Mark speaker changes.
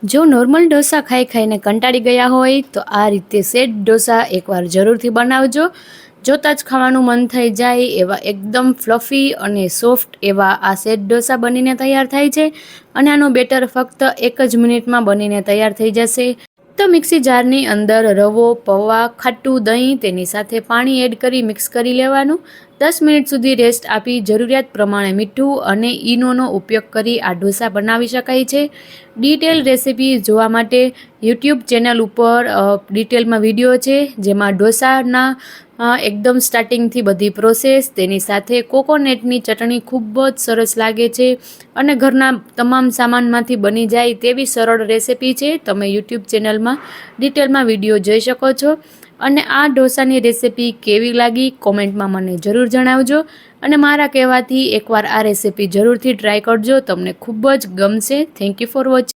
Speaker 1: જો નોર્મલ ઢોસા ખાઈ ખાઈને કંટાળી ગયા હોય તો આ રીતે સેટ ઢોસા એકવાર જરૂરથી બનાવજો. જોતાં જ ખાવાનું મન થઈ જાય એવા એકદમ ફ્લફી અને સોફ્ટ એવા આ સેટ ઢોસા બનીને તૈયાર થાય છે. અને આનો બેટર ફક્ત 1 જ મિનિટમાં બનીને તૈયાર થઈ જશે. તો મિક્સી જારની અંદર રવો, પૌવા, ખાટું દહીં, તેની સાથે પાણી એડ કરી મિક્સ કરી લેવાનું. 10 મિનિટ સુધી રેસ્ટ આપી જરૂરિયાત પ્રમાણે મીઠું અને ઈનોનો ઉપયોગ કરી આ ઢોસા બનાવી શકાય છે. ડિટેલ રેસિપી જોવા માટે યુટ્યુબ ચેનલ ઉપર ડિટેલમાં વિડીયો છે, જેમાં ઢોસાના એકદમ સ્ટાર્ટિંગથી બધી પ્રોસેસ, તેની સાથે કોકોનટની ચટણી ખૂબ જ સરસ લાગે છે અને ઘરના તમામ સામાનમાંથી બની જાય તેવી સરળ રેસિપી છે. તમે યુટ્યુબ ચેનલમાં ડિટેલમાં વિડીયો જોઈ શકો છો. અને આ ઢોસાની રેસિપી કેવી લાગી કોમેન્ટમાં મને જરૂર જણાવજો. અને મારા કહેવાથી એકવાર આ રેસિપી જરૂરથી ટ્રાય કરજો, તમને ખૂબ જ ગમશે. Thank you for watching.